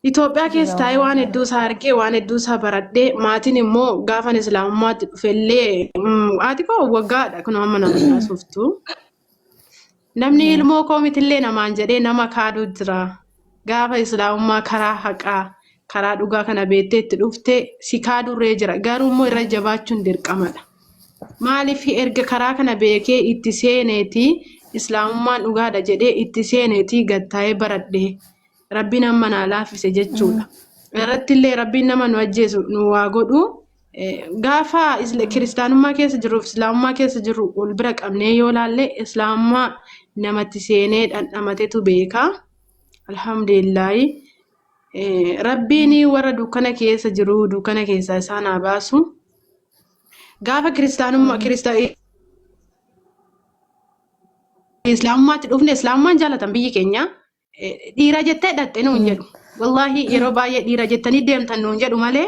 Itoophiyaa keessa taa'ee waan hedduu isaa argee waan hedduu isaa baradhee maatiin immoo gaafan islaamummaatti dhufellee haati koo waggaadha kun amma nama naasuftu. Namni ilmoo koomitillee namaan jedhee nama kaaduu jira. Gaafa islaamummaa karaa haqaa karaa dhugaa kana beektee itti dhufte si kaadurree jira. Garuu immoo irra jabaachuun dirqamadha. Maaliif erga karaa kana beekee itti seeneeti islaamummaan dhugaadha jedhee itti seeneeti gattaa'ee baradhee. Rabbiin amma naa laafise jechuudha. Irrattillee rabbiin nama nu ajjeesu nu waa godhu gaafa kiristaanummaa keessa jirru islaamummaa keessa jirru ol bira qabnee yoo laalle islaamummaa namatti seenee dhandhamatetu beeka. Alhamdulillahi. Rabbiin warra dukkana keessa jiru dukkana keessaa isaan haa baasu. Gaafa kiristaanummaa islaamummaatti dhufne islaamummaan jaalatan biyyi keenya. Dhiira jettee hidhatte nuun jedhu. Wallaahi yeroo baay'ee dhiira jettanii deemtan nuun jedhu malee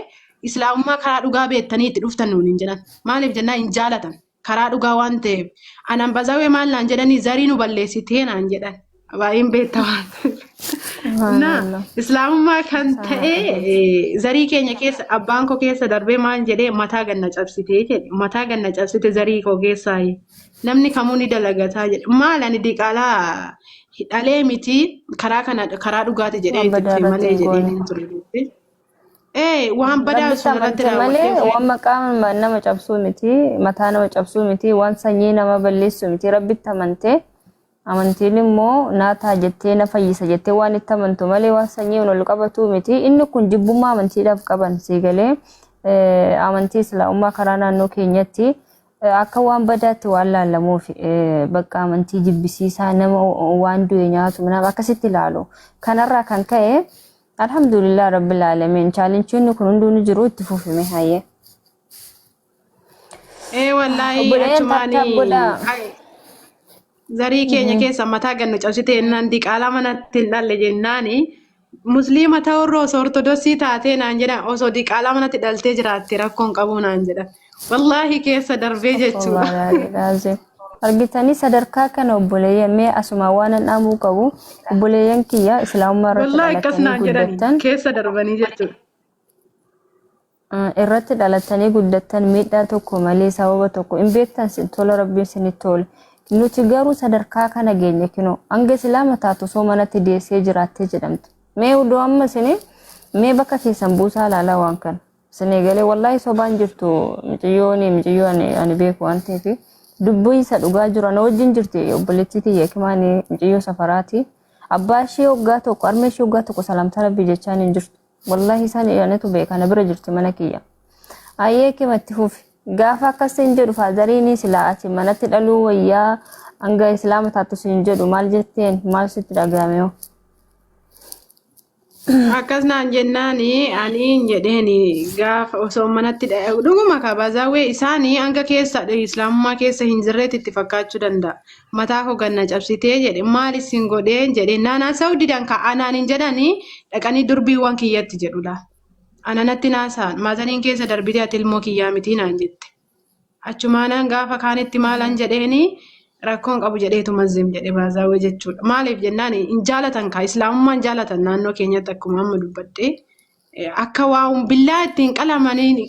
islaamummaa karaa dhugaa beektanii itti dhuftan nuun hin jedhan. Maaliif jennaan hin jaalatan karaa dhugaa waan ta'eef. Anan bazawee maal naan jedhanii zarii nu balleessitee naan jedhan. Baay'een beektamaa. Islaamummaa kan ta'e zarii keenya keessa abbaan koo keessa darbee maal jedhee mataa ganna cabsitee jedhe. Mataa ganna cabsite zarii koo keessaa namni kamuu ni dalagataa jedhe. Maal ani diqaalaa hidhalee miti karaa dhugaati jedhee itti malee jedhee hin turre. Waan badaa sunirratti malee waan maqaan nama cabsuu miti mataa nama cabsuu miti waan sanyii nama balleessu miti rabbitti amantee amantiin immoo naataa jettee na fayyisa jettee waan itti amantu malee waan sanyii wal qabatu miti inni kun jibbummaa amantiidhaaf qaban siigalee amantii islaamummaa karaa naannoo keenyatti akka waan badaatti waan laallamuuf bakka amantii jibbisiisaa nama waan du'e nyaatu nama akkasitti ilaalu kanarraa kan ka'e alhamdulillah rabbil alamin chaalenjiin kun hunduun jiru itti fufime hayye wallahi achumaani zarii keenya keessa mataa gannu cabsite ennaan diqaalaa manatti hin dhalle jennaani musliima ta'urroo osoo ortodoksii taatee naan jedhan osoo diqaalaa manatti dhaltee jiraatte rakkoon qabu naan jedhan. Wallahi keessa darbee jechuudha. Argitanii sadarkaa kana obboleeyyan mee asuma waan dhaamuu qabu obboleeyyan kiyya islaamummaa irratti dhalatanii keessa darbanii jechuudha. Irratti dhalatanii guddattan miidhaa tokko malee sababa tokko hin beektan sin tola rabbiin sinitti tole. Nuti garuu sadarkaa kana geenye kino hanga islaama taatu soo manatti deessee jiraattee jedhamtu. Mee udoo amma sini mee bakka keessan buusaa ilaalaa waan kana. Senegalee wallahi sobaan jirtu miciyyoon ani beeku waan ta'eef dubbii isa dhugaa jiru ana wajjin jirti obboleettii tiyya kimaanii miciyyoo safaraati abbaa ishee waggaa tokko harmee ishee waggaa tokko salaamtaa rabbii jechaan hin jirtu wallahi isaan yaanatu beekana bira jirti mana kiyya ayyee kimatti fufi gaafa akkas hin jedhu faazariin silaati manatti dhaluu wayyaa hanga islaama taatu hin jedhu maal jetteen maal sitti dhagaamee akkas naan jennaani ani jedheeni gaafa osoo manatti dhuguma kabazaawee isaanii hanga keessa islaamummaa keessa hin jirreetti itti fakkaachuu danda'a. Mataa koo ganna cabsitee jedhe maal isin godheen jedhe naanaa Saawudiidhaan ka'anaan hin jedhanii dhaqanii durbiiwwan kiyyatti jedhudha. Ananatti naasaan maazaniin keessa darbitee ati ilmoo kiyyaa mitii naan jette. Achumaanaan gaafa kaanitti maalan jedheeni rakkoon qabu jedheetu mazim jedhe bazaawee jechuudha. Maaliif jennaan hin jaalatan ka islaamummaan jaalatan naannoo keenyatti akkuma amma dubbadhe akka waan billaa ittiin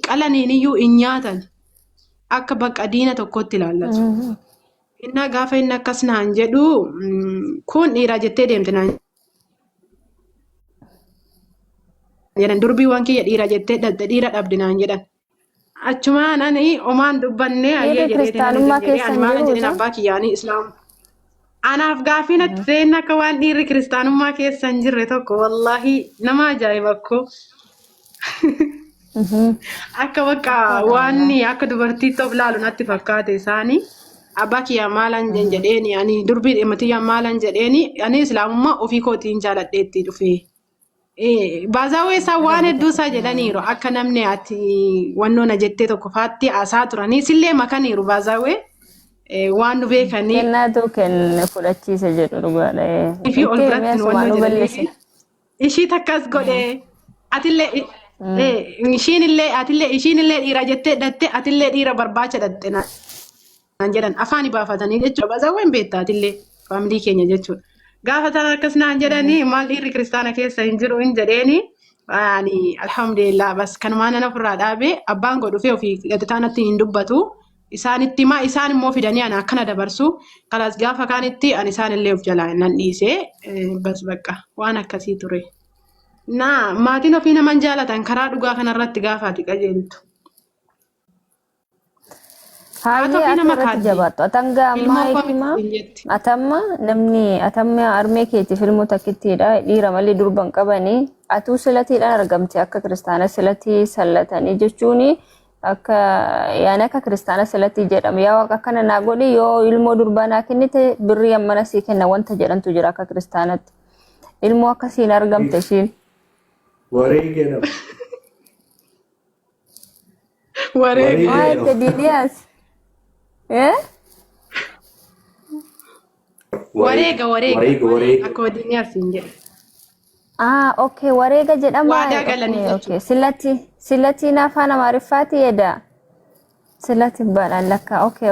qalaniin iyyuu hin nyaatan akka bakka diina tokkotti ilaallatu. Innaa gaafa inni akkas naan jedhu kun dhiira jettee deemte naan jedhan durbiiwwan kiyya dhiira jettee dhiira dhabde naan jedhan. Achumaan ani omaan dubbanne ayyee jedhee ani maal jedhin abbaa kiyyaanii islaam anaaf gaaffiin ati seen akka waan dhiirri kiristaanummaa keessa hin jirre tokko wallahi nama ajaa'iba akkoo akka bakka waan akka dubartiitti of laalu natti fakkaate isaanii abbaa kiyyaa maalan jedheeni ani durbii dhimmatiyyaa maalan jedheeni ani islaamummaa ofii kootiin jaaladheetti dhufee. Bazaawee isaa waan hedduu isaa jedhaniiru akka namni ati wannoona jettee tokko faatti asaa turanii sillee makaniiru bazaawee waan nu beekanii. Kennaatu kenna fudhachiisa jedhu dhugaadha. Ifii ol biratti wanno jedhanii ishii takkas godhee atillee ishiinillee dhiira jettee dhatte atillee dhiira barbaacha dhatte naan jedhan afaani baafatanii jechuudha bazaaween beektaa atillee faamilii keenya jechuudha. Gaafa tan akkas naan jedhanii maal dhiirri kiristaana keessa hin jiru hin jedheeni يعني الحمد لله بس كان معنا نفر رادابي أبان قدو فيه في قدتانتي هندبتو isaanitti ma isaan immoo fidanii ana akkana dabarsu kalas gaafa kaanitti ani isaan illee of jalaa nan dhiise bas bakka waan akkasii ture na maatiin ofii naman jaalatan karaa dhugaa kanarratti gaafaati qajeeltu Hayyee asirratti jabaattu atanga amma hikima atamma namni atamma armee keetti filmu takkittiidha dhiira malee durban qabanii atuu silatiidhaan argamte akka kiristaana silatii sallatanii jechuuni akka yaana akka kiristaana silatii jedhamu yaa waaqa kana naa godhi yoo ilmoo durbaanaa kennite birrii ammana sii kenna wanta jedhantu jira akka kiristaanatti ilmoo akkasiin argamte ishiin wareegedha wareegedha diiniyaas wareega akka wadiiniyaas hin jedhe okay wareega jedhama waadaa galanii okay silati na afaan amaariffaatii eda silati baadhaan lakka okay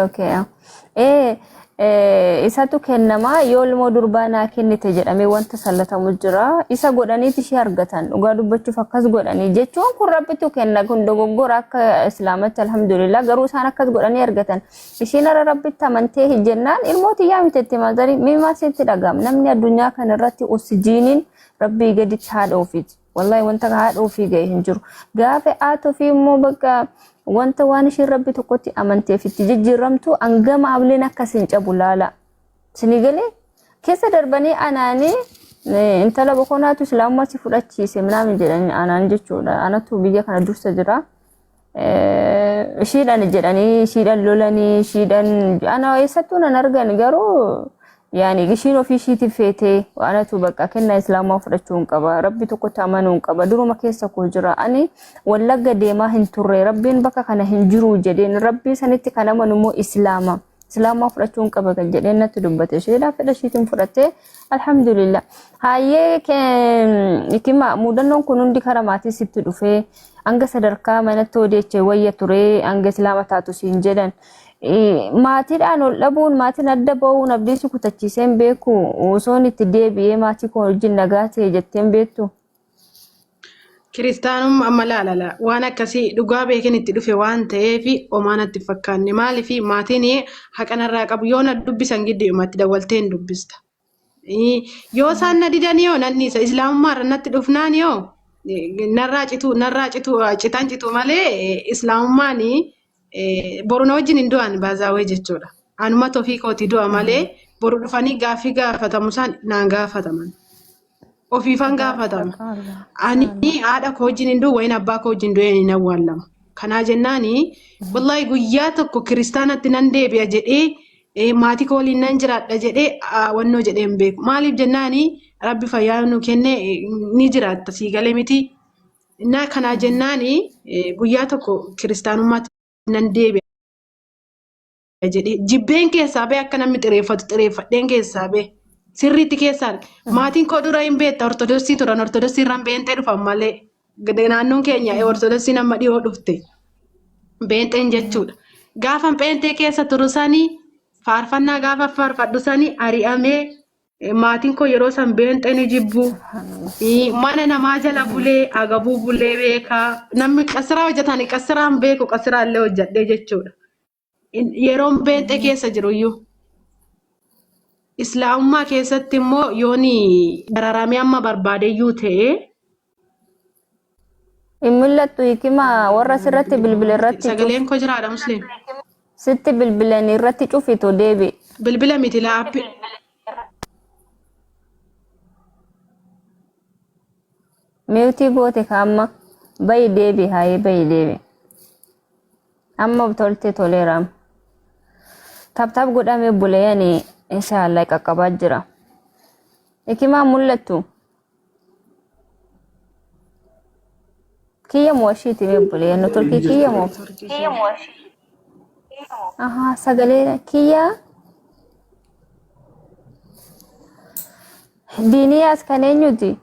isatu kennama yoo ilmoo durbaanaa kennite jedhamee wanta sallatamu jira isa godhaniiti ishee argatan dhugaa dubbachuuf akkas godhanii jechuun kun rabbitu kenna kun dogoggora akka islaamatti alhamdulillah garuu isaan akkas godhanii argatan ishiin ara rabbitti amantee hijjennaan ilmooti yaa mitetti mazarii mimaa seetti dhagam namni addunyaa kana irratti oksijiiniin rabbii gaditti haadha ofiiti wallahi wanta haadha ofii ga'e hin jiru gaafa haati ofii immoo bakka wanta waan ishiin rabbi tokkotti amanteef itti jijjiiramtu angama ableen akkasiin cabu laala sinigale keessa darbanii anaanii intala boqonaatu islaamummaa si fudhachiise minaamin jedhanii anaan jechuudha anatu biyya kana dursa jira ishiidhaan jedhanii ishiidhaan lolanii ishiidhaan ana eessattuu nan argan garuu yani gishiin ofii ishiitti feetee anatu bakka kenna islaamaa fudhachuun qaba rabbi tokkotti amanuun qaba duruma keessa koo jira ani wallagga deemaa hin turre rabbiin bakka kana hin jiru jedheen rabbii sanitti kan amanu immoo islaamaa fudhachuun qaba kan jedheen natti dubbate isheedhaa fedha ishiitiin fudhattee alhamdulillah hayyee hikima muudannoon kun hundi karaa maatii sitti dhufee hanga sadarkaa manatti odeechee wayya ture hanga islaama taatu siin jedhan maatiidhaan ol dhabuun maatiin adda ba'uun abdiisi kutachiiseen beeku osoon itti deebi'ee maatii koo wajjin nagaa ta'e jetteen beektu. Kiristaanummaa amma laalala waan akkasii dhugaa beekan itti dhufe waan ta'eef omaanatti fakkaanne maaliif maatiin haqanarraa qabu yoo na dubbisan gidduumatti dawwaltee hin dubbista. Yoo isaan na didan yoo nanniisa islaamummaa irra natti dhufnaan yoo narraa citaan citu malee islaamummaan boru na wajjin hin du'an baazaawee jechuudha. Anuma tofii kooti du'a malee boru dhufanii gaaffii gaafatamu isaan naan gaafataman. Ofiifan gaafatama. Ani haadha koo wajjin hin du'u wayin abbaa koo wajjin du'e hin awwaalamu. Kanaa jennaani wallahi guyyaa tokko kiristaanatti nan deebi'a jedhee maatii koo waliin nan jiraadha jedhee wannoo jedhee hin beeku. Maaliif jennaani rabbi fayyaa nu kenne ni jiraatta sii galee miti. Na kanaa jennaani guyyaa tokko kiristaanummaatti nan deebi'a jedhee jibbeen keessaa bee akka namni xireeffadheen keessaa bee sirriitti keessaan maatiin koo dura hin beekta ortodoksii turan ortodoksii irraan beentee dhufan malee naannoon keenya ortodoksii nama dhiyoo dhufte beenteen jechuudha. Gaafa beentee keessa turusanii faarfannaa gaafa faarfadhusanii ari'amee maatiin koo yeroo san beenteen jibbu mana namaa jala bulee agabuu bulee beekaa namni qasiraa hojjetan qasiraan beeku qasiraallee hojjedhee jechuudha. Yeroon beentee keessa jiruyyuu. Islaamummaa keessatti immoo yooni dararamee amma barbaadeyyuu ta'ee. Mul'attu hikima warra sirratti bilbila irratti. Sagaleen koo jiraadha musliim. Sitti bilbilan irratti cufitu deebi. Bilbila miti laappi. Mewtii goote kaamma bayi deebi haayee bayi deebi. Amma tolte toleeraam. Taphtaap godhamee bule yaani inshallah qaqqabaa jira. Hikima mul'attu. Kiyya mooshiiti mee bule yaani turkii kiyya moo. Aha sagalee kiyya. Diiniyaas kan eenyuti?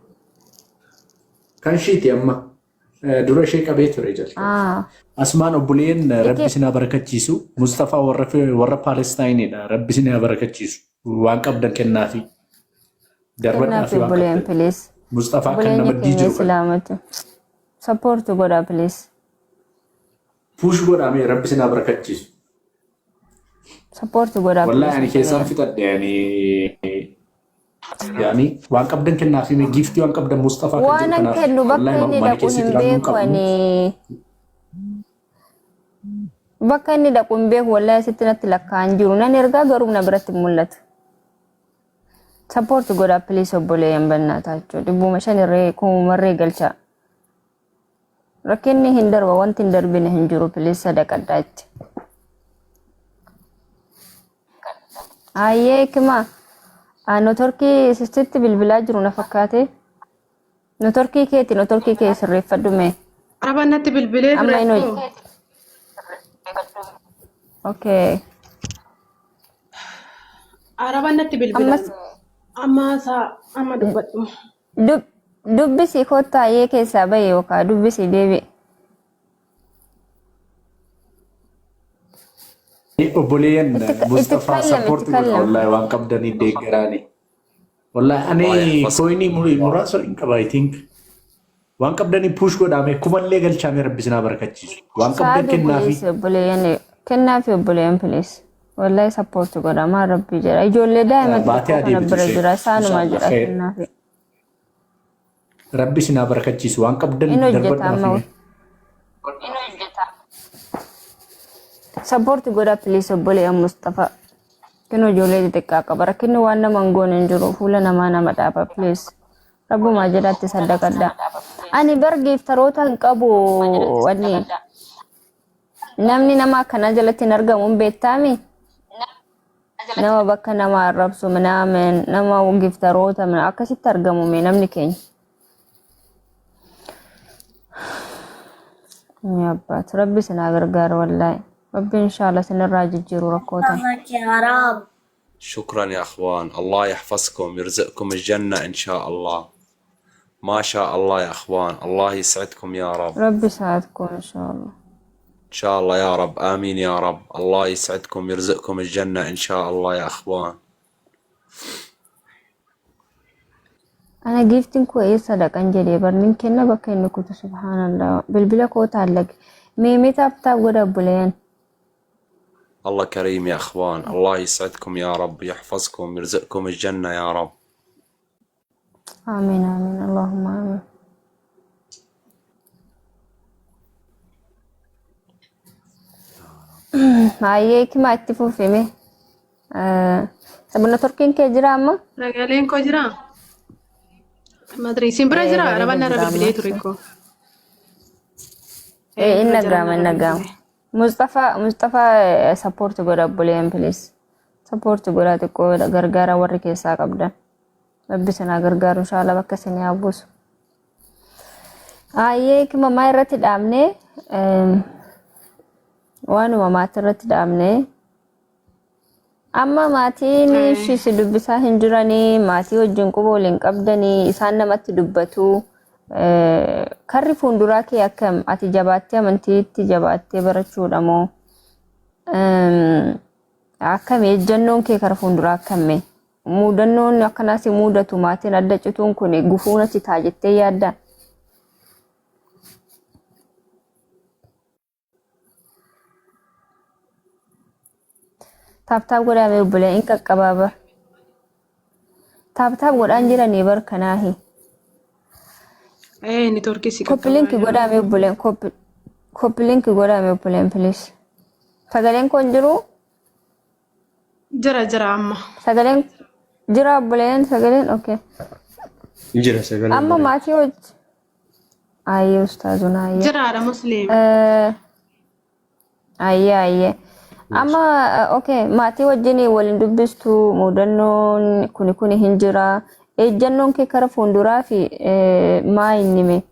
Kan shiiti amma dura ishee qabee ture jalqaba. Asmaan obboleen rabbi sinaa barakachiisu Mustafaa warra Palestaayiniidha rabbi sinaa barakachiisu waan qabdan kennaafi. Kennaafi obboleen please. Mustafa kan Obboleenya nama keenya dijiru. Islaamatu. Support godhaa please. Push godhame rabbi sina barakachiisu. Support godhaa Wallahi please. ani keessan fitadhe yani waan qabdan kennaa fi giftii waan qabdan Mustafa kan Waan jedhu an kanaaf kennu bakka wallahi inni mana dhaqu keessatti hin ilaaluu beeku qabnu. ani. Bakka inni dhaqu hin beeku wallahi asitti natti lakkaa'an jiru. Nan ergaa garuu na biratti mul'atu. Support godhaa please obboleeyyan bannaataa jechuudha. 5,000 kumarree galchaa. Rakkinni hin darba wanti hin darbine hin jiru please sadaqadhaa jetti. Ayyee kima. Notorkii sistitti bilbilaa jiru na fakkaate. Notorkii keeti notorkii kee sirreeffadhu mee. Arabaan natti bilbilee Amma inni ture. hojii. Okay. Arabaan natti bilbilee. Amma dubbadhu. Dubbisi kottaa ayyee keessaa bahe yookaan dubbisi deebi'e. Obboleeyyan Mustafa support godha wallahi waan qabdanii deeggaraani. Wallahi ani koinii muraasa hin qaba I think. Waan qabdanii push godhame kumallee galchaame rabbi sinaa barakachiisu. Waan qabdan kennaafi. Obboleeyyan kennaafi obboleeyyan please. Wallahi support godha maa rabbi jira. Ijoollee daa'ima kana bira jira isaanuma jira kennaafi. Rabbi sinaa barakachiisu waan qabdan darbadhaafi. Support godha please obboleeyyan Mustafa. Kino ijoollee xixiqqaa qaba. Rakkinni waan nama hin goone hin jiru. Fuula namaa nama dhaaba please. Rabbuma jedhatti saddaqadha. Ani bargeeftaroota hin qabu wani. Namni nama akkana jalatti hin argamu hin beektaami. Nama bakka nama arrabsu minaamen nama giftaroota akkasitti argamu mee namni keenya. Ya abbaat rabbi sinaa gargaara wallahi. ربي إن شاء الله سنراجع جيرو ركوتا. يا رب. شكرا يا أخوان الله يحفظكم يرزقكم الجنة إن شاء الله ما شاء الله يا أخوان الله يسعدكم يا رب ربي يسعدكم إن شاء الله إن شاء الله يا رب آمين يا رب الله يسعدكم يرزقكم الجنة إن شاء الله يا أخوان أنا جيفتين كويسة لك أنجلي برنين كنا بكين كنت سبحان الله بالبلا كوتا لك ميمي تابتا ودا بولين الله كريم يا أخوان الله يسعدكم يا رب يحفظكم يرزقكم الجنة يا رب آمين آمين اللهم آمين هايك ما اتفوا في مي سبنا تركين كجرا أما Ragaaleen koo jira. Madri simbira jira. Arabaan na bilbilee ture koo. إنغام مصطفى سبورت غدا بولين بليز سبورت غدا تكو غرغارا وري كيسا قبدا ربي سنا غرغار ان شاء الله بكسني ابوس ايك ما يرت دامني وانو ما ترت دامني اما ماتيني شي سدبسا هنجراني ماتي وجن قبولين قبدني اسان نمت دبتو karri fuunduraa kee akkam ati jabaattee amantiitti jabaattee barachuudha moo akkam ejjannoon kee kara fuunduraa akkame muudannoon akkanaas muudatu maatiin adda cituun kun gufuuna citaa jettee yaadda taaptaap godhamee obbolee hin qaqqabaaba taaptaap godhaan jiranii barkanaahi Ni torki si Copy link godhame obboleen copy link godhame obboleen please. Sagaleen kun jiru? Jira amma. Sagaleen jira obboleen sagaleen okay. Jira sagaleen. Amma maatii hojii. Ayyee ustaazuna ayyee. Jiraadha musliim. Ayyee. Amma okay maatii wajjin waliin dubbistu muudannoon kuni hin jira. Ejjannoon kee kara fuunduraa fi maa inni mee?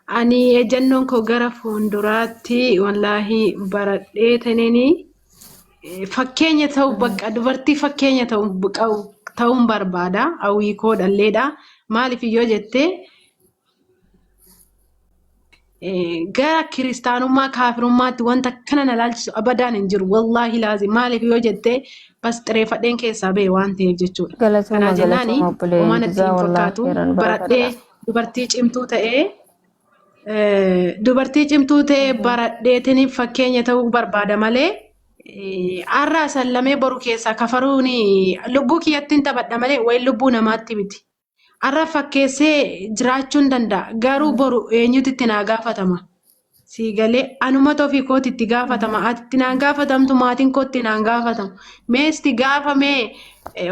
Ani ejjannoon koo gara fuulduraatti wallaahi baradhee tananii fakkeenya ta'u bakka dubartii fakkeenya ta'uun barbaada hawwii koo dhalleedha. Maaliif yoo jettee gara kiristaanummaa kaafirummaatti wanta kana na laalchisu abadaan hin jiru wallaahi laazim maaliif yoo jettee bas xireeffadheen keessaa ba'e waan ta'eef jechuudha. Kanaa jennaani uumaan itti hin fakkaatu baradhee dubartii cimtuu ta'ee baradheetiin fakkeenya ta'uu barbaada malee har'a sallamee boru keessaa kafaruun lubbuu kiyyattiin taphadha malee wayi lubbuu namaatti miti. Har'a fakkeessee jiraachuun danda'a garuu boru eenyutu itti naa gaafatama. Siigalee anuma tofii kooti itti gaafatama ati itti naan gaafatamtu maatiin kootti naan gaafatamu. Meesti gaafamee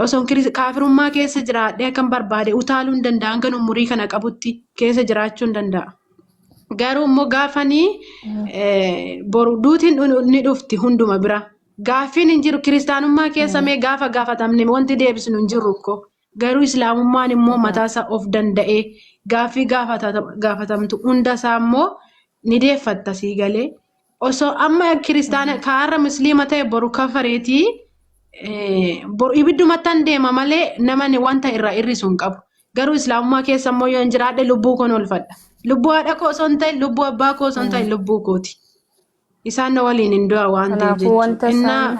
osoo kaafirummaa keessa jiraadhee akkan barbaade utaaluu hin danda'a hanga umurii kana qabutti keessa jiraachuu hin danda'a. Garuu immoo gaafanii boru duutiin ni dhufti hunduma bira. Gaaffiin hin jiru kiristaanummaa keessa mee gaafa gaafatamne wanti deebisnu hin jirru ko. Garuu islaamummaan immoo mataasaa of danda'ee gaaffii gaafatamtu hundasaa immoo ni deeffatta siigalee. Osoo amma kiristaana kaarra musliima ta'e boru kafareetii boru ibiddumattan deema malee namni wanta irraa hir'isu hin qabu. Garuu islaamummaa keessa immoo yoo hin jiraadhe lubbuu koon olfadha. Lubbuu haadha koo osoo hin ta'in lubbuu abbaa koo osoo hin ta'in lubbuu kooti. Isaan na waliin hin du'a waan ta'eef jechuudha. Innaa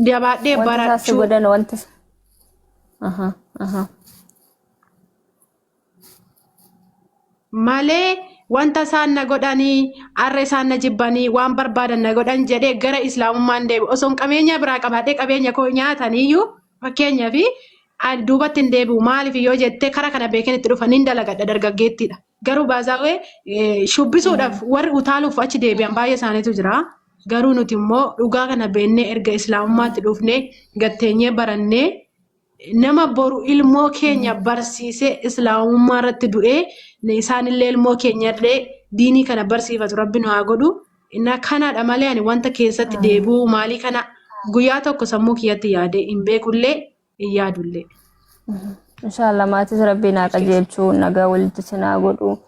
jabaadhee barachuu. Malee wanta isaan na godhanii har'a isaan na jibbanii waan barbaadan na godhan jedhee gara islaamummaan deebi'u osoo qabeenya biraa qabaadhee qabeenya koo nyaataniyyuu fakkeenyaaf duubatti hin deebi'u maaliif yoo jettee karaa kana beekan itti dhufanii dalagadha dargaggeettiidha. Garuu baazaawee shubbisuudhaaf warri utaaluuf achi deebi'an baay'ee isaaniitu jira. Garuu nuti immoo dhugaa kana beennee erga islaamummaatti dhufnee gatteenyee barannee nama boru ilmoo keenya barsiisee islaamummaa irratti du'ee isaanillee ilmoo keenyallee diinii kana barsiifatu rabbi nu haa godhu. Innaa kanaadha malee ani wanta keessatti deebi'u maalii kana guyyaa tokko sammuu kiyyatti yaadee hin beekullee hin yaadullee. Inshallah maatis rabbi naa qajeelchuu nagaa walitti sinaa godhu.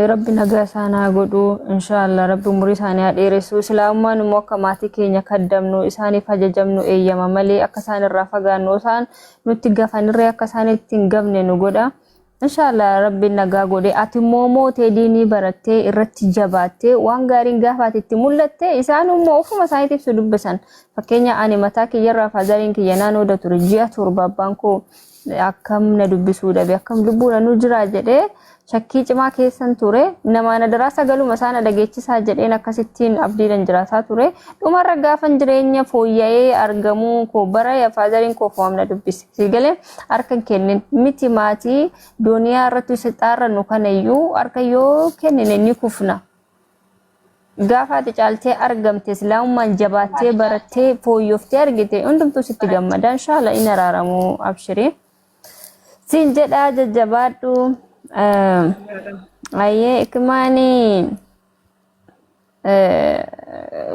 Rabbi nagaa isaanaa godhu inshallah rabbi umurii isaanii haa dheeressu islaamummaan immoo akka maatii keenya kaddamnu isaaniif ajajamnu eeyyama malee akka isaan irraa fagaannu isaan nutti gafanirree akka isaan ittiin gabne nu godha inshallah rabbi nagaa godhe ati mootee diinii barattee irratti jabaattee waan gaariin gaafaatti itti mul'atte isaan immoo ofuma isaaniitiif su dubbisan fakkeenya ani mataa kiyyarraa faazariin kiyya naannoo da ture ji'a torba abbaan koo akkam na dubbisuu dhabe akkam lubbuudha nu jira jedhee shakkii cimaa keessan ture namaan daraasa galuma isaana dhageechisaa jedheen akkasittiin abdiidhan jiraataa ture dhumarra gaafan jireenya fooyya'ee argamuu koo bara faazariin koo fo'amna dubbise siigalee harkan kennin miti maatii dooniyaa irratti sixaarrannu kanayyuu harka yoo kennine ni kufna gaafaati caaltee argamte islaamummaan jabaattee barattee fooyyooftee argite hundumtuu sitti gammada inshallah in araaramu abshirii siin jedhaa jajjabaadhu aye ikmani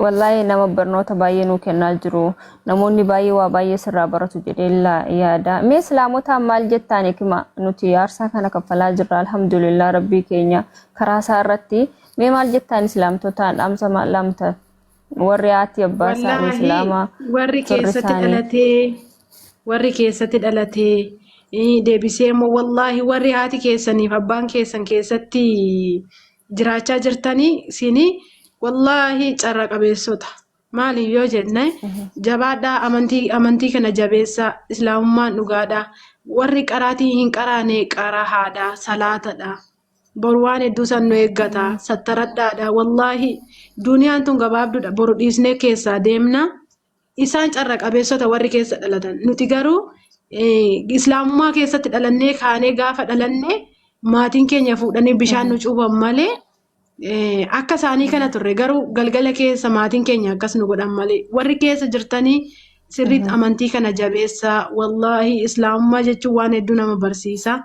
wallahi nama barnoota baay'ee nu kennaa jiru namoonni baay'ee waa baay'ee sirraa baratu jedheella yaada mee islaamota maal jettaan ikma nuti aarsaa kana kaffalaa jirra alhamdulillah rabbii keenya karaa isaa irratti mee maal jettaan islaamtotaan dhaamsa maal laamta warri haati abbaa isaanii islaamaa warri keessatti dhalatee deebisee immoo wallaahi warri haati keessaniif abbaan keessan keessatti jiraachaa jirtanii sini wallaahi carra qabeessota maaliif yoo jenne jabaadhaa amantii kana jabeessaa islaamummaan dhugaadhaa warri qaraatii hin qaraane qarahaadhaa salaatadhaa boru waan hedduu san nu eeggata sattaradhaadhaa wallaahi duniyaan tun gabaabduudha boru dhiisnee keessaa deemna isaan carra qabeessota warri keessa dhalatan nuti garuu islaamummaa keessatti dhalannee kaanee gaafa dhalannee maatiin keenya fuudhanii bishaan nu cuuban malee akka isaanii kana turre garuu galgala keessa maatiin keenya akkas nu godhan malee warri keessa jirtanii sirriitti amantii kana jabeessaa wallaahi islaamummaa jechuun waan hedduu nama barsiisa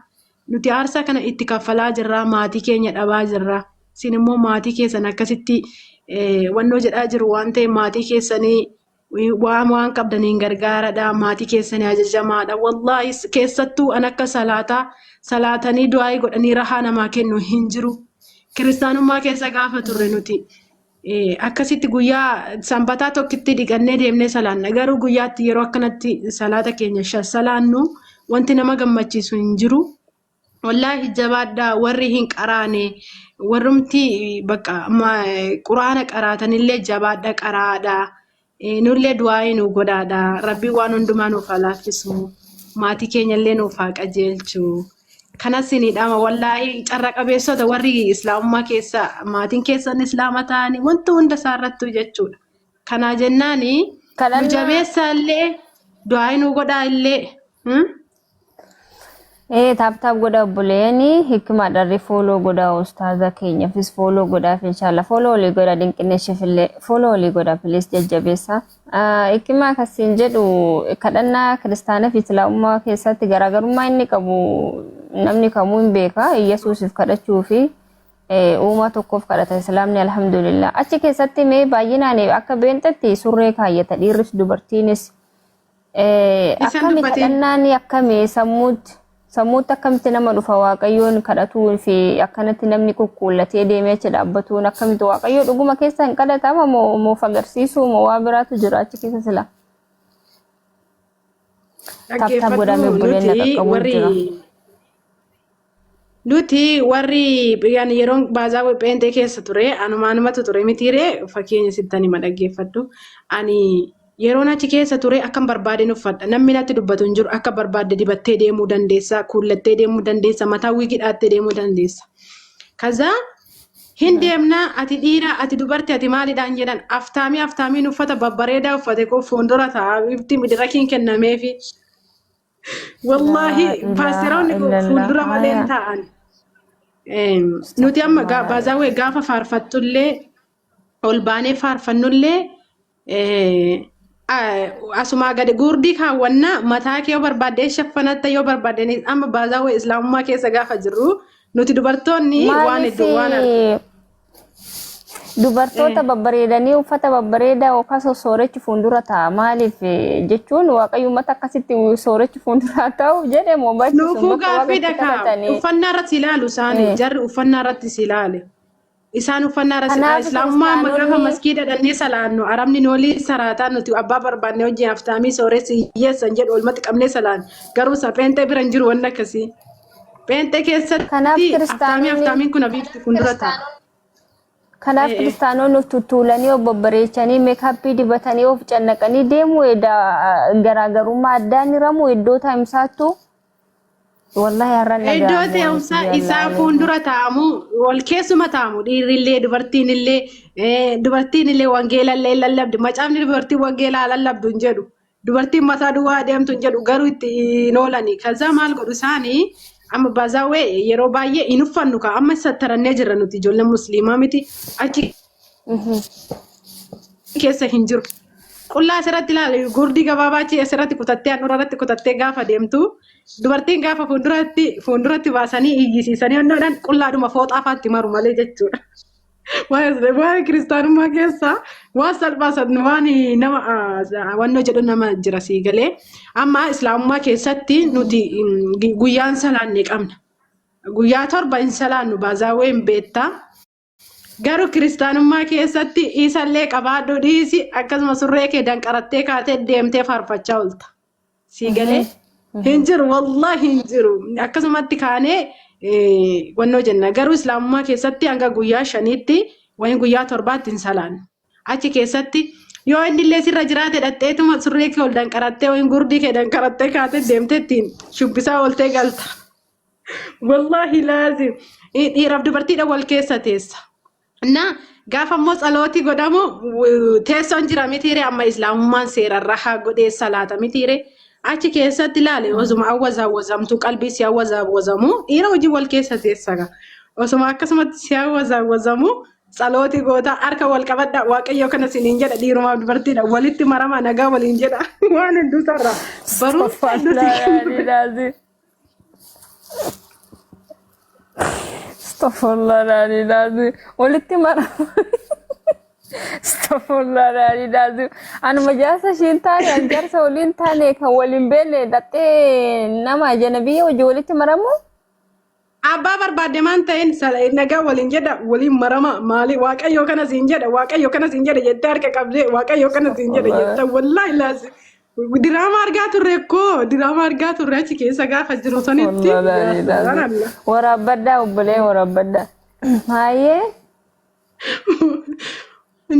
nuti aarsaa kana itti kaffalaa jirraa maatii keenya dhabaa jirraa isin immoo maatii keessan akkasitti wannoo jedhaa jiru waan ta'e maatii keessanii waan qabdaniin gargaaradha maatii keessanii ajajamaadha wallaahi keessattuu an akka salaatanii du'aa godhanii rahaa namaa kennu hin jiru kiristaanummaa keessa gaafa turre nuti akkasitti guyyaa sanbataa tokkitti dhiqannee deemnee salaanna garuu guyyaatti yeroo akkanatti salaata keenya salaannu wanti nama gammachiisu hin jiru wallahi jabaadha warri hin qaraane warrumti bakka quraana qaraatanillee jabaadha qaraadha nullee du'aa nu godhaadha rabbi waan hundumaa nuuf laafisu maatii keenyallee nuuf qajeelchu kanasinidha wallahi carra qabeessota warri islaamummaa keessa maatiin keessan islaama ta'anii wanti hunda saarrattu jechuudha kana jennaani nu jabeessaallee du'aa nu godhaallee taap goda buleni hikma dari follow goda ustaza kenya fis follow goda inshallah follow li goda dinqinesh fille follow li goda please jajjabesa hikma kasin jedhu kadanna kristana fi islaamummaa keessatti garaagarummaa inni qabu namni kamuu hin beeka yesuusif kadhachuu fi uuma tokkoof kadhata islaamni alhamdulillah achi keessatti mee baay'inaan akka beentatti surree kaayyata dhiirris dubartiinis akkami kadhannaan akkami sammuutti akkamitti nama dhufa waaqayyoon kadhatuun fi akkanatti namni kukkuullatee deemee achi dhaabbatuun akkamitti waaqayyoo dhuguma keessa hin kadhatama moo agarsiisuu moo waa biraatu jira achi keessa sila taaptaap godhamee buleen qaqqabu jira nuti warri biyyan yeroon baazaa wepheenxee keessa ture anumaanumatu ture mitiiree fakkeenya sittanii madhaggeeffadhu ani yeroon achi keessa ture akkam barbaadeen uffadha namni natti dubbatu hin jiru akka barbaadde dibattee deemuu dandeessa kuullattee deemuu dandeessa mataa wiigidhaattee deemuu dandeessa kaza hin deemna ati dhiira ati dubartii ati maalidhaan jedhan aftaamiin uffata babbareedaa uffate ko fuuldura ta'a ibti midirakiin kennameefi wallahi paasiroonni fuuldura maleen ta'an nuti amma baazawee gaafa faarfattullee ol baanee faarfannullee asuma gadi gurdii kaawwanna mataa kee yoo barbaadde shaffanatta yoo barbaadde amma baazawee islaamummaa keessa gaafa jirru nuti dubartoonni waan hedduu waan dubartoota babbareedanii uffata babbareedaa yookaan soorechi fuuldura ta'a maaliif jechuun waaqayyo mata akkasitti soorechi fuuldura ta'u jedhe moo baay'ee nuufuu gaaffiidha kaa uffannaa irratti ilaalu isaanii jarri uffannaa irratti ilaale isaan uffannaa irratti islaamummaa amma gaafa maskiida dhannee salaannu arabni noolii saraataa nuti abbaa barbaadne hojii aftaamii sooressi hiyyeessan jedhu olmatti qabnee salaan garuu isa pheenxee bira hin jiru wanni akkasii pheenxee keessatti aftaamiin kun abiifti fuuldura ta'a. Kanaaf kiristaanonni tuttuulanii of babbareechanii meekaappii dibatanii of cannaqanii deemuu garaagarummaa addaan hiramu iddoo taa'imsaattu wallahi har'an nagaa iddoo taa'imsaa isaa fuuldura taa'amu wal keessuma taa'amu dhiirrillee dubartiinillee wangeelallee lallabdi macaafni dubartii wangeelaa lallabdu hin jedhu dubartiin mataa duwwaa deemtu hin jedhu garuu itti hin oolani kaza maal godhu isaanii amma baazawee yeroo baay'ee hin uffannu ka amma sattarannee jirra nuti ijoollee musliimaa miti achi keessa hin jiru qullaa asirratti ilaali gurdii gabaabaa achi asirratti kutattee handhuura irratti kutattee gaafa deemtu dubartiin gaafa fuulduratti baasanii iyyisiisanii hannoodhaan qullaadhuma fooxaafaatti maru malee jechuudha. Waan kiristaanummaa keessa waan salphaasan waan nama wannoo jedhu nama jira sii galee amma islaamummaa keessatti nuti guyyaan salaannee qabna guyyaa torba hin salaannu baazawee hin beektaa garuu kiristaanummaa keessatti isallee qabaadhu dhiisi akkasuma surree kee danqarattee kaatee deemtee faarfachaa oolta sii galee hin jiru wallahi hin jiru akkasumatti kaanee wannoo jenna garuu islaamummaa keessatti hanga guyyaa 5tti wayin guyyaa 7tti hin salaannu achi keessatti yoo inni illee sirra jiraate dhadheetuma surree kee ol danqarattee wayin gurdii kee danqarattee kaatee deemtee ittiin shubbisaa ooltee galta wallahi laazim dhiiraaf dubartiidha wal keessa teessa na gaafa immoo tsalootii godhamu teessoon jira mitiire amma islaamummaan seerarra haa godhee salaata mitiire achi keessatti ilaale osuma awwazaawwazamtu qalbii si awwazaawwazamu dhiira hojii wal keessa teessaga osuma akkasumatti si awwazaawwazamu tsalootii goota harka wal qabadha waaqayyo kana siniin jedha dhiirumaaf dubartiidha walitti marama nagaa waliin jedha waan hedduu sarra baruu Astaghfirullah lazim walitti marama Astaghfirullah lazim anu majasa shintani anjarsa waliin taane kan waliin beelle dhattee nama janabiya hojii walitti maramu abbaa barbaadde maan ta'in nagaa waliin jedha waliin marama maali waaqayyo kana siin jedha jettee harka qabdee waaqayyo kana siin jedha jetta wallahi laazim Diraamaa argaa turre koo diraamaa argaa turre achi keessa gaafa jiru sanitti. Waraabaddaa obbolee waraabaddaa. Haayee.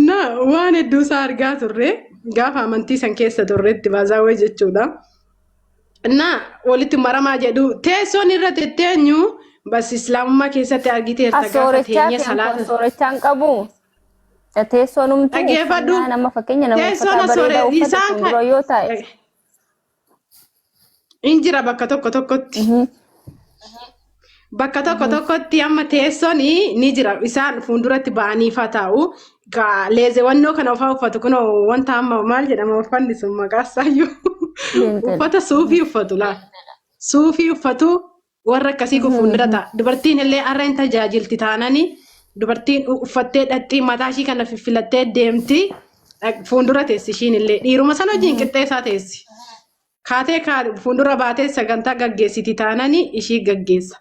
Na waan hedduu isaa argaa turre gaafa amantii san keessa turretti baazaawee jechuudha. Na walitti maramaa jedhu teessoon irra tetteenyu bas islaamummaa keessatti argiteerta gaafa teenye salaata. Soorachaan qabu. Teessoon dhaggeeffadhu nama fakkeenya nama uffata bareedaa uffata dura yoo ta'e. Injira bakka tokko tokkotti. Bakka tokko tokkotti amma teessoon ni jira isaan fuulduratti ba'anii taa'u. Leezewwannoo kana uffatu kun wanta amma maal jedhama uffanni sun maqaan isaayyuu. Uffata suufii uffatu laa. Suufii uffatu warra akkasii kun fuuldura ta'a. Dubartiin illee har'a hin tajaajilti taananii dubartiin uffattee dhaqxii mataa ishii kana fiffilattee deemti. Fuuldura teessi ishiin illee dhiiruma sana wajjin qixxeessaa teessi. Kaatee fuuldura baatee sagantaa gaggeessiti taananii ishii gaggeessa.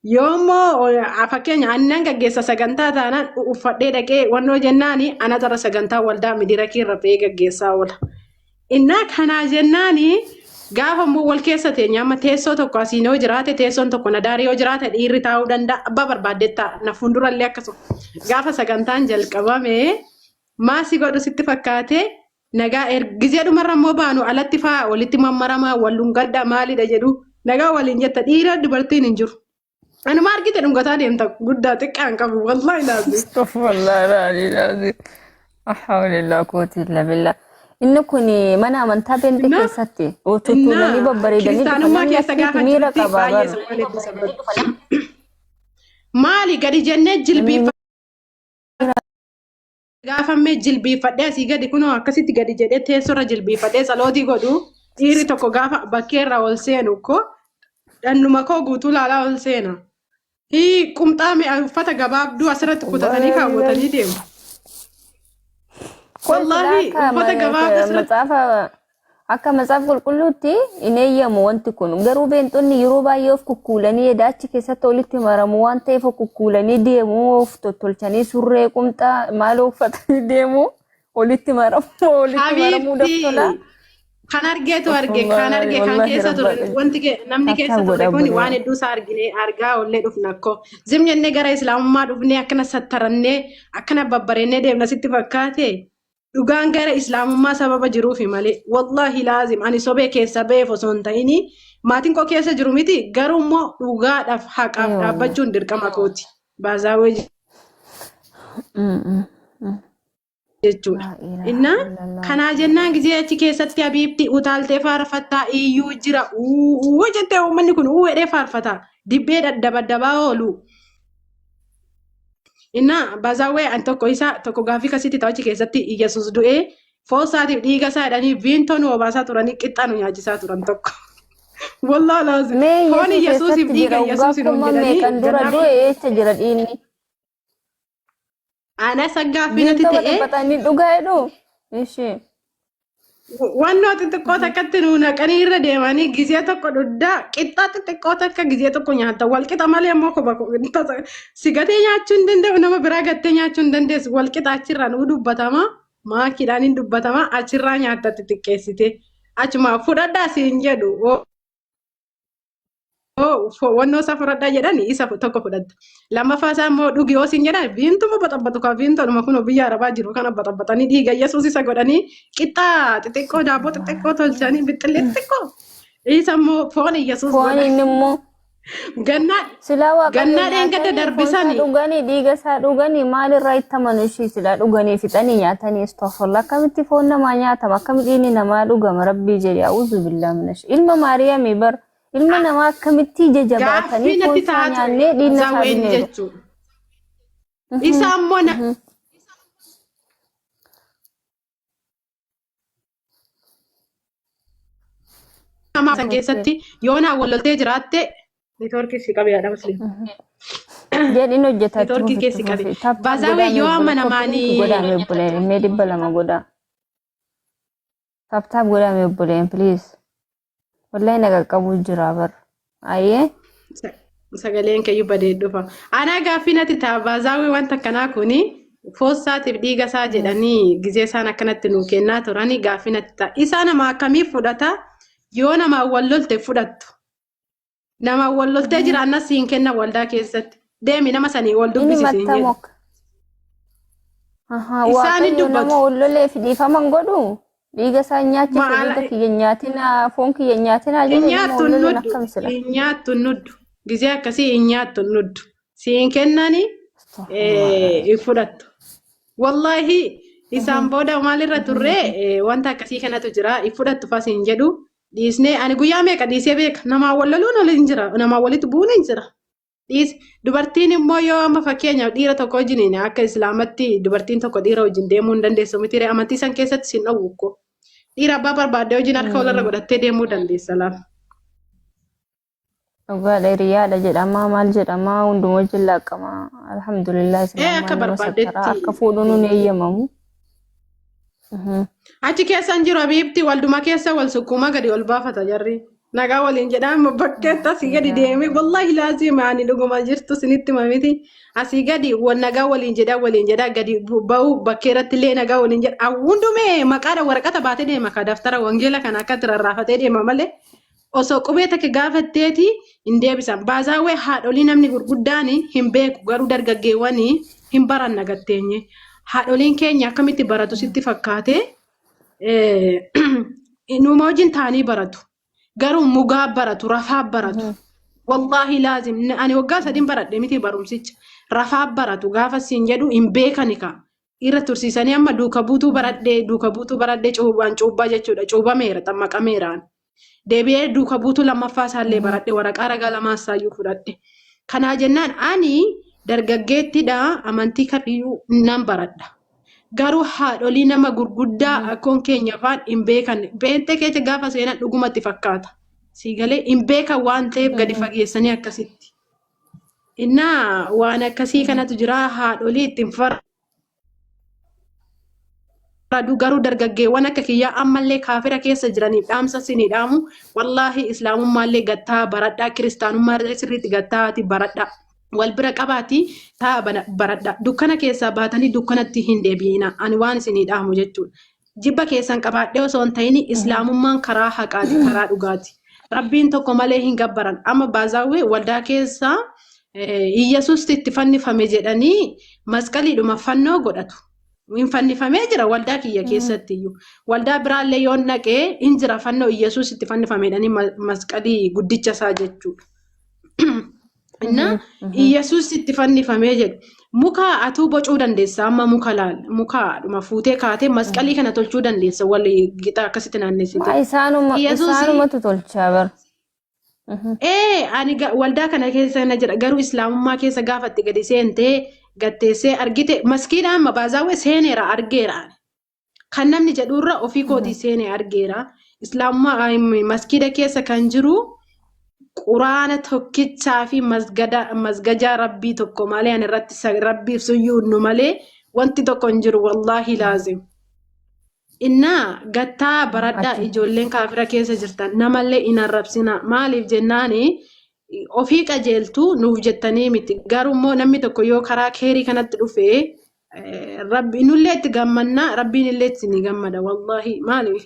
Yoommoo fakkeenya annan gaggeessa sagantaa taanaan uffadhee dhaqee wannoo jennaani ana jara sagantaa waldaa midirakii irra fe'ee gaggeessaa oola. Innaa kanaa jennaani gaafa immoo wal keessa teenya amma teessoo tokko asiin yoo jiraate teessoon tokko na daarii yoo jiraate dhiirri taa'uu danda'a abbaa barbaaddeetta na fuuldurallee akkasuma. Gaafa sagantaan jalqabame maasii godhu sitti fakkaate nagaa ergizee dhumarra immoo baanu alatti fa'aa walitti mammaramaa walluun gadda maalidha jedhu nagaa waliin jetta dhiira dubartiin hin jiru. Ani ma argite dhungataa deemta guddaa xiqqaan qabu wallahi laazim. Wallahi laazim. Ahawlillah kooti illa billah. Inni kun mana amantaa bente keessatti tuttuulanii babbareedanii kiristaanummaa keessa gaafa miira qaba. Maali gadi jennee gaafamee jilbiifadhee asii gadi kunoo akkasitti gadi jedhee teessoorra jilbiifadhee salootii godhu dhiirri tokko gaafa bakkeerra ol seenu ko dhannuma koo guutuu laalaa ol seena. Qumxaa uffata gabaabduu asirratti kutatanii kaawwatanii deemu. Wallahi uffata gabaabduu akka matsaaf qulqulluutti hin eeyyamu wanti kun garuu beentonni yeroo baay'ee of kukkuulanii daachi keessatti walitti maramu waan ta'eef of kukkuulanii deemu of tottolchanii surree qumxaa maal uffatanii deemu walitti maramuu daftola. Kan argeetu arge kan arge kan keessa ture wanti namni keessa ture kun waan hedduu isaa argine argaa ollee dhufna akkoo zimjennee gara islaamummaa dhufnee akkana sattarannee akkana babbareennee deemna sitti fakkaate dhugaan gara islaamummaa sababa jiruufi malee wallahi laazim ani sobee keessa beef osoo hin ta'ini maatiin koo keessa jiru miti garuu immoo dhugaadhaaf haqaaf dhaabbachuun dirqama kooti baazaawee jechuudha. Inna kanaa jennaan gizee achi keessatti habiibti utaaltee faarfattaa iyyuu jira jettee uummanni kun hedhee faarfata dibbee daddabaa oolu. Inna baazaawee an tokko gaafii kasitti ta'u achi keessatti Iyyasuus du'ee foosaatiif dhiiga isaa jedhanii viintoon obaasaa turanii qixxaanu nyaachisaa turan tokko. Wallaahi laazim. Foon Iyyasuusiif dhiiga Iyyasuusin hojjetanii. Kan dura du'e eessa jira dhiinni? Ana saggaafii natti ta'e. Batanii dhugaa jedhu. Ishee. Wannoo xixiqqoo takkatti nu naqanii irra deemanii gizee tokko dhuddaa qixxaa xixiqqoo takka gizee tokko nyaata wal qixa malee immoo si gatee nyaachuu hin danda'u nama biraa gattee nyaachuu hin dandeessu wal qixa achirraa nu dubbatama maakiidhaan hin dubbatama achirraa nyaatta xixiqqeessite achuma fudhadhaa siin jedhu. Wannoo isaa fudhadhaa jedhani isa tokko fudhatta. Lammaffaa isaa immoo dhugi yoo siin jedhan viintuma baxabbatu kan viintoodhuma kun biyya arabaa jiru kana baxabbatanii dhiiga Yesuus isa godhanii qixxaa xixiqqoo daabboo xixiqqoo tolchanii bixxillee xixiqqoo. Isa immoo foon Yesuus foon inni immoo gannaa dheengadda darbisanii. Dhuganii dhiiga isaa dhuganii maalirraa itti amanu ishii silaa dhuganii fixanii nyaatanii istoofolla akkamitti foon namaa nyaatama akkamitti inni namaa dhugama rabbii jedhe a'uuzu billaa minash ilma maariyaamii bar. Ilma namaa akkamitti jajabaatanii foon nyaannee dhiinna isaa bineeru. Isa ammoo nama san keessatti yoo naa walloltee jiraatte neetwoorkii si qabee yaada musliim. Jedhin hojjetaa jiru. Neetwoorkii keessi qabee. Baazaawee yoo amma namaanii. Godhaame obboleen mee 200 godhaa. Taaptaap godhaame obboleen please. Wallahi naga qabu jira bar. Aye. Sagaleen kayyuu badee dhufa. Ana gaaffii natti ta'a baazaawee wanta kanaa kuni foossaatiif dhiiga isaa jedhanii gizee isaan akkanatti nuu kennaa turanii gaafinatti ta'a. Isaa nama akkamii fudhata yoo nama wal lolte fudhattu. Nama wal loltee jiraannas siin kenna waldaa keessatti. Deemi nama sanii wal Inni dubbisiisin jedhu. mattamok. Isaan Waaqayyo dubbatu. nama ollolee fi dhiifaman godhu. Dhiiga isaa nyaachise Maala dhiiga kiyya nyaatina foon kiyya nyaatina jedhe nama inyaattu olloleen nuddu. akkam sila. Inyaattu nuddu. Gizee akkasii inyaattu nuddu. Siin kennani Astaghfirullah. fudhattu. Wallahi isaan booda maalirra turree wanta akkasii kanatu jira. Fudhattu fasiin jedhu. Dhiisnee ani guyyaa meeqa dhiisee beeka. Namaa wal loluun waliin jira. Namaa walitti bu'uun hin jira. Dubartiin immoo yoo amma fakkeenyaaf dhiira tokko wajjin akka islaamatti dubartiin tokko dhiira wajjin deemuu hin dandeessu miti amantii san keessatti sin dhowwukko. Dhiira abbaa barbaadde wajjin harka walirra godhattee deemuu dandeessa laata. Dhugaadha hiriyaadha jedhama maal jedhama hunduma wajjin laaqama. Alhamdulillah Akka islaamummaan nama sattara barbaaddetti akka fuudhuun hin eeyyamamu. achi keessan jiru abiibti walduma keessa wal sukkuma gadi ol baafata jarri. Nagaa waliin jedhama bakkeetta asii gadi deemee wallahi laazima ani dhuguma jirtu sinitti mamiti. Asii gadi nagaa waliin jedha gadi ba'u bakkeerratti illee nagaa waliin jedha. Hundumee maqaadha waraqata baatee deema ka daftara wangeela kana akka rarraafatee deema malee. Osoo qubee takka gaafatteeti hin deebisan. Baazaawwee haadholii namni gurguddaan hin beeku garuu dargaggeewwanii hin baranna gatteenye. Haadholiin keenya akkamitti baratu sitti fakkaate numa wajjin taanii baratu. Garuu mugaa baratu, rafaa baratu. Wallahi laazim ani waggaa 3 baradhe miti barumsicha. Rafaa baratu gaafa siin jedhu hin beekani ka. Irra tursiisanii amma duuka buutuu baradhee cuubbaa jechuudha. Cuubameera xammaqameeraan. Deebi'ee duuka buutuu lammaffaa isaallee baradhe waraqaa ragaa lamaassaayyuu fudhadhe. Kanaa jennaan ani dargaggeettidha amantii kamiyyuu nan baradha. Garuu haadholii nama gurguddaa akkoon keenya afaan hin beekan. Beentee keessa gaafa seenan dhugumatti fakkaata. Siigalee hin beekan waan ta'eef gadi fageessanii akkasitti. Innaa waan akkasii kanatu jira haadholii ittiin faradu garuu dargaggeewwan akka kiyyaa ammallee kaafira keessa jiraniif dhaamsa sinii dhaamu. Wallaahi islaamummaallee gattaa baradhaa kiristaanummaa sirriitti gattaati baradhaa. Wal bira qabaati taa baradha. Dukkana keessaa baatanii dukkanatti hin deebi'ina. Ani waan isinii dhaamu jechuudha. Jibba keessan qabaadhee osoo hin ta'in islaamummaan karaa haqaati, karaa dhugaati. Rabbiin tokko malee hin gabbaran. Amma baazaawwee waldaa keessaa Iyyesuus itti fannifame jedhanii masqaliidhuma fannoo godhatu. Hin fannifamee jira waldaa kiyya keessatti iyyuu. Waldaa biraallee yoo naqee hin jira fannoo Iyyesuus itti fannifame jedhanii masqalii guddicha isaa jechuudha. Inna Iyyesuus itti fannifamee jedhu muka atuu bocuu dandeessa amma muka fuutee kaatee masqalii kana tolchuu dandeessa walii qixa akkasitti naannessite. Isaanumatu tolchaa bar. Ani waldaa kana keessa na jira garuu islaamummaa keessa gaafatti gadi seentee gatteessee argite maskiidha amma baazaawwee seeneera argeera. Kan namni jedhurra ofii kootii seenee argeera. Islaamummaa maskiida keessa kan jiru. Quraana tokkichaa fi masgajaa rabbii tokko malee ani irratti rabbiif suyyuudnu malee wanti tokko hin jiru wallahi laazim. Innaa gattaa baradhaa ijoolleen kaafira keessa jirtan namallee hin arrabsina. Maaliif jennaani ofii qajeeltu nuuf jettanii miti. Garuu namni tokko yoo karaa keerii kanatti dhufee rabbi nullee itti gammanna rabbiin illee itti ni gammada wallahi maaliif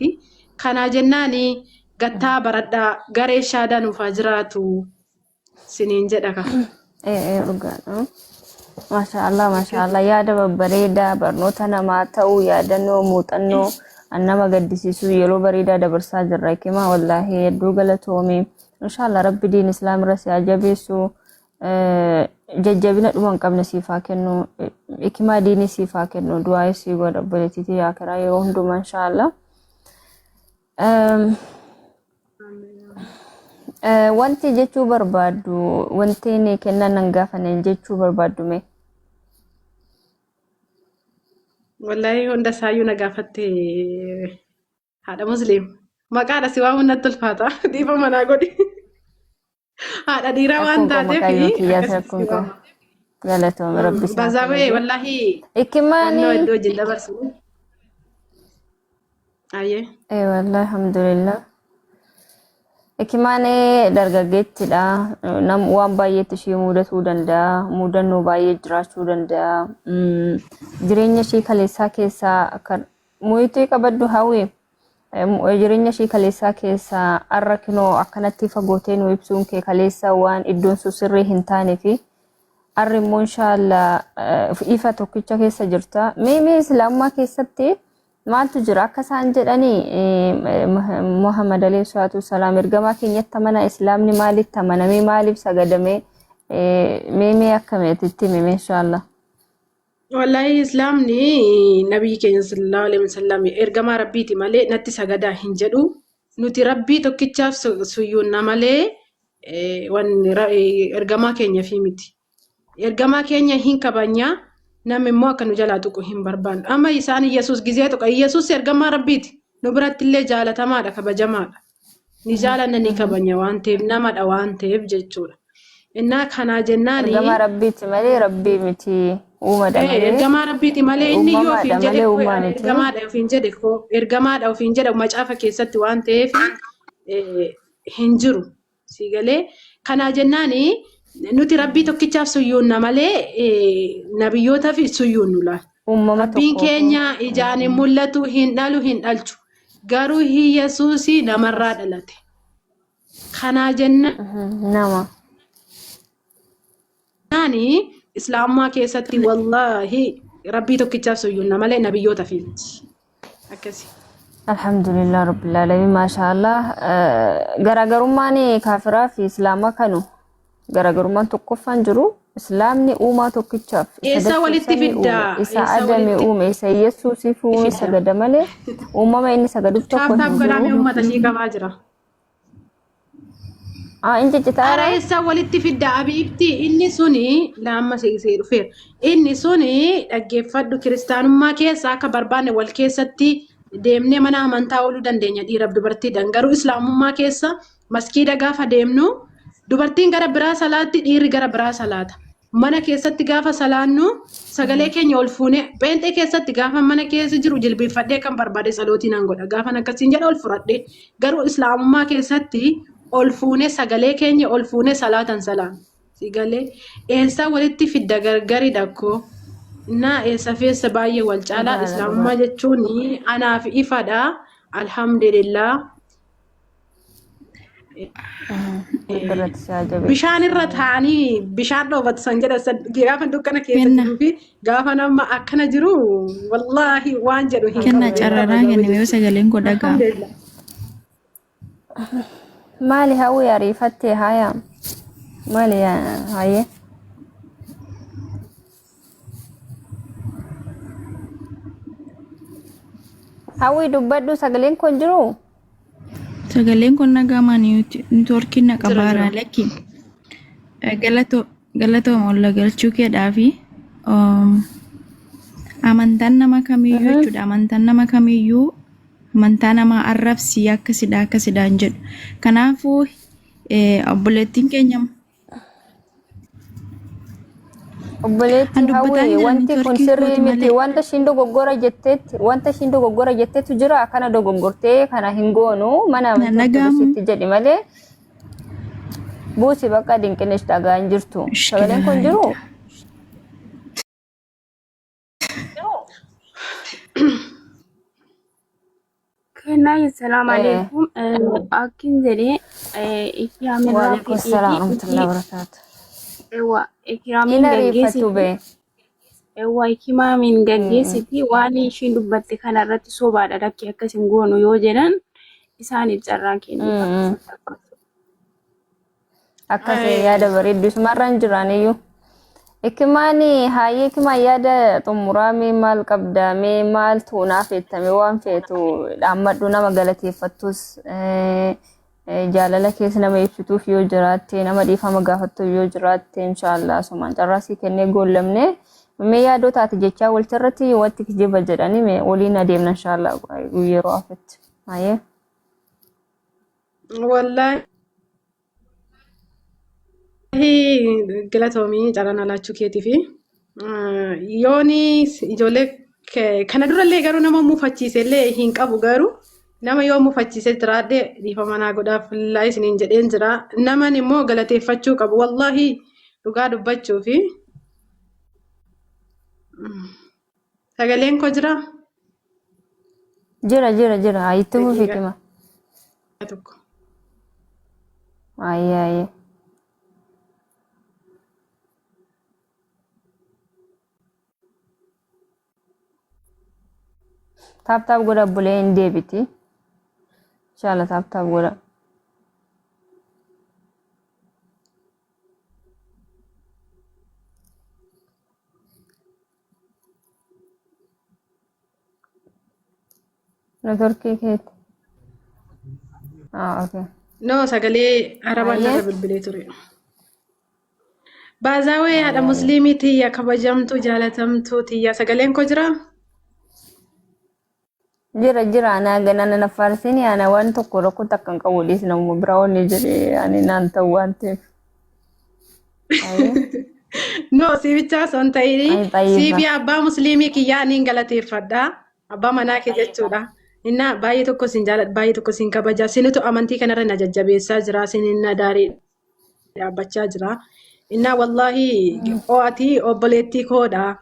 kanaa jennaani. Gattaa baradhaa garee shaadaa nuuf haa jiraatu siniin jedha ka. Dhugaadha. Maashaallah yaada babbareedaa barnoota namaa ta'uu yaadannoo muuxannoo nama gaddisiisuu yeroo bareedaa dabarsaa jirra kimaa wallaahi hedduu galatoome. Inshaallah rabbi diin islaamirra si jabeessu jajjabina dhuma hin qabne siif haa kennu hikimaa diinii siif haa kennu du'aa isii godha obboleettiitii yaa karaa yeroo hundumaa inshaallah. Wanti jechuu barbaaddu wanti ni kennan nan gaafanne jechuu barbaaddu mee? Wallahi hunda saayyuu na gaafatte haadha musliim maqaadha si waamuun natti ulfaata dhiifa manaa godhi haadha dhiiraa waan taateef galatoome rabbi isaa bazaawee wallahi ikimaani iddoo wajjin dabarsu ayyee wallahi alhamdulillah Ekimaane dargaggeettidha. Nam waan baay'eetti ishee mudatuu danda'a. Mudannoo baay'ee jiraachuu danda'a. Jireenya ishee kaleessaa keessaa akka muhitii qabaddu hawwi. Jireenya ishee kaleessaa keessaa har'a kinoo akkanatti fagootee nu ibsuun kee kaleessaa waan iddoon sun sirrii hin taane fi har'a immoo inshaallah ifa tokkicha keessa jirta. Mee islaamummaa keessatti maaltu jira akka isaan jedhanii Muhammad alayhi salatu wasalaam ergamaa keenyatti amana islaamni maalitti amanamee maaliif sagadamee mee akkamitti mee inshallah. Wallahi islaamni nabii keenya sallallahu alaihi wasallam ergamaa rabbiiti malee natti sagadaa hin jedhu. Nuti rabbii tokkichaaf suyyuunna malee ergamaa keenya fi miti. Ergamaa keenya hin kabanya. Namni immoo akka nu jalaa tuqu hin barbaanne. Amma isaan Yesuus gizee tuqa. Yesuus ergamaa rabbiiti. Nu biratti illee jaalatamaadha, kabajamaadha. Ni jaalanna ni kabanya waan ta'eef namadha waan ta'eef jechuudha. Innaa kanaa jennaani. Ergamaa rabbiiti malee rabbii miti uumadha malee. Ergamaa rabbiiti malee inni yoo ofiin jedhe ergamaadha ofiin jedhe ergamaadha ofiin jedhe macaafa keessatti waan ta'eef hin jiru. Siigalee kanaa jennaani. Nuti rabbii tokkichaaf suyyuunna malee nabiyyoota fi suyyuunnu laal. Rabbiin keenya ijaan hin mul'atu hin dhalu hin dhalchu. Garuu Yesuusi namarraa dhalate. Kanaa jenna. Nama. Naani islaamummaa keessatti wallahi rabbii tokkichaaf suyyuunna malee nabiyyoota fi akkasi. Alhamdulillah rabbil alamin maashaallah. Garaagarummaan kaafiraa fi islaamaa kanu. Garaagarummaan tokkoffaan jiru islaamni uumaa tokkichaaf isa walitti fidda isa adame uume isa Yesuusiif uume sagada malee uumama inni sagaduuf tokko hin jiru. Taaf uummata shii qabaa jira. Inji citaara ara isa walitti fidda abiibti inni suni laamma seesee dhufeera. Inni suni dhaggeeffadhu kiristaanummaa keessa akka barbaanne wal keessatti deemnee mana amantaa ooluu dandeenya dhiiraaf dubartiidhaan. Garuu islaamummaa keessa maskiida gaafa deemnu dubartiin gara biraa salaatti dhiirri gara biraa salaata. Mana keessatti gaafa salaannu sagalee keenya ol fuunee pheenxee keessatti gaafa mana keessa jiru jilbeeffadhee kan barbaade salootiin an godha. Gaafa akkasiin jedha ol fudhadhee garuu islaamummaa keessatti ol fuunee sagalee keenya ol fuunee salaatan salaan. Sigalee eessa walitti fidda gargari dhakkoo. Naa eessa feessa baay'ee wal caalaa islaamummaa jechuun anaaf ifadha. Alhamdulillah. Bishaan irra taa'anii bishaan dhoobatu san jedha gaafa dukkana keessa jiruu fi gaafa nama akkana jiru wallahi waan jedhu hin qabu. Kenna carraraan kenname yoo sagaleen koo dhagaa. Maali hawwi ariifattee haya maali haye. Hawwi dubbadhu sagaleen koo jiru. Sagaleen kun nagamaa niitoorkiin na qabaara lakki galatooma olla galchuu keedhaafi amantaan nama kamiyyuu jechuudha. Amantaan nama kamiyyuu amantaa nama arrabsi akkasidhaan jedhu. Kanaafuu obboleettiin keenya obboleettiin hawwi wanti kun sirrii miti wanta ishiin dogoggora jetteetu jira kana dogoggortee kana hin goonu mana amantiitti jedhi malee buusi bakka dinqinesh dhagaa hin jirtu sagaleen kun jiru. Kenna assalamu alaikum akin jedhe ikiramin Waalaikum salaam warahmatullahi wabarakatuh. Ikiramin gaggeessiti waan ishiin dubbatte kanarratti sobaadha lakkii akkasin goonu yoo jedhan isaaniif carraa kennu. Akkasii yaada bareedduu sumarraan jiraniyyuu. Ikimaani haayee ikimaa yaada xumuraamee maal qabdaamee maal tuunaaf jettame waan feetu dhaammadhu nama galateeffattus jaalala keessa nama ibsituuf yoo jiraatte nama dhiifama gaafattu yoo jiraatte inshaallah asumaan carraasii kennee goollamne mee yaadota ati jechaa waltarratti watti kijiba jedhanii mee waliin adeemna inshaallah yeroo afetti haayee. Wallahi galatoomii carraan alaachuu keetii fi yooni ijoollee kana durallee garuu nama muufachiisellee hin qabu garuu Nama yoo mufachiise jiraadhe dhiifama naa godhaaf laa isiniin jedheen jira. Naman immoo galateeffachuu qabu. Wallahi dhugaa dubbachuu fi sagaleen koo jira Jira. Itti fufiitima. tokko. Ayye. Taap godha bulee hin deebiti. Inshallah taap godha. Networkii keeti. Okay. No sagalee arabaan Ayye. irra bilbilee ture. Baazaawee haadha musliimii tiyya kabajamtuu jaalatamtuu tiyya sagaleen koo jira. Jira ana ganana na farsini ana waan tokko rakko takkan qabu dhiis namu biraawwan jedhee ani naan ta'u waan ta'eef. No si bichaa son ta'ini Ay, Tayyiba. si fi abbaa musliimii kiyyaa niin galateeffadha. Abbaa manaa kee jechuudha. Inna baay'ee tokko sin jaaladha baay'ee tokko sin kabaja. Sinitu amantii kanarra na jajjabeessaa jira. Sininna daarii dhaabbachaa jira. Inna wallahi ho'ati obboleettii koodha.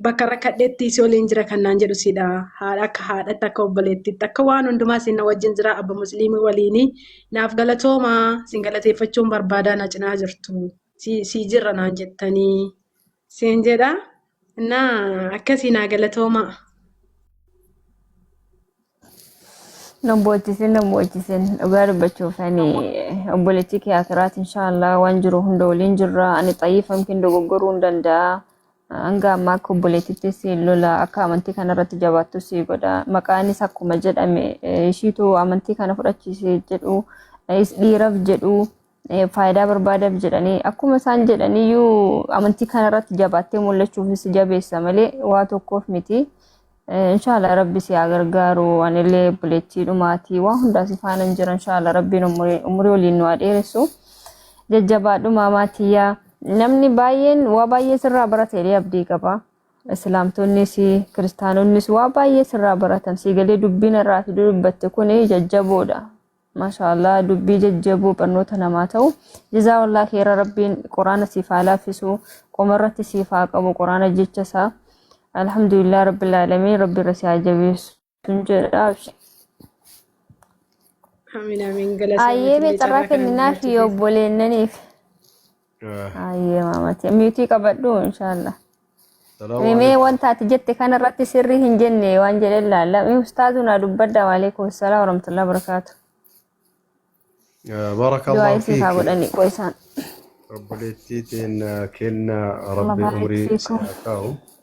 Bakka rakkadheetti si waliin jira kan naan jedhu sidha. Haadha akka haadhatti akka obboleettiitti akka waan hundumaa sinna wajjin jira abba musliimii waliini. Naaf galatooma sin galateeffachuun barbaadaa na cinaa jirtu. Si jirra naan jettanii. Siin jedha. Inna akkasii naa galatooma. Nambochisin dhugaa dubbachuuf ani obboleettii kee akiraati inshallah waan jiru hunda waliin jirra ani xayyiifamkin dogoggoruu hin danda'a. Hanga ammaa akka obboleettiitti si lola akka amantii kanarratti jabaattu si godha. Maqaanis akkuma jedhame ishiitu amantii kana fudhachiise jedhu dhiiraaf jedhu faayidaa barbaadaaf jedhanii akkuma isaan jedhaniyyuu amantii kanarratti jabaattee mul'achuufis jabeessa malee waa tokkoof miti. Inshallah rabbi si gargaaru anillee obboleettii dhumaatii waan hundaa si faana jira inshallah rabbiin umurii waliin nu dheeressu. Jajjabaadhu maamaatiyyaa. Namni baay'een waa baay'ee sirraa baratee abdii qaba. Islaamtonnis kiristaanonnis waa baay'ee sirraa baratan si galee dubbiin irraa fi dubbatte kun jajjaboodha. Mashaallah dubbii jajjaboo barnoota namaa ta'u. Jazaa wallah khayra rabbiin quraana siif haa laaffisu qomarratti siif haa qabu quraana jecha isaa. Alhamdulillah rabbil alamin rabbi rasi jabeessu jedha. Amiin Ayyee beekarraa kenninaa fi obboleennaniif. Ayyee maamati miitii qabadhu inshallah. Mee wanta ati jette kanarratti sirrii hin jenne waan jedhe laalla. Mee ustaazu na dubbadda wa alaykum salaam wa rahmatullahi wa barakatuh. بارك الله فيك كويسان ربليتين كنا ربي الله يبارك أمري فيكم. ساكاو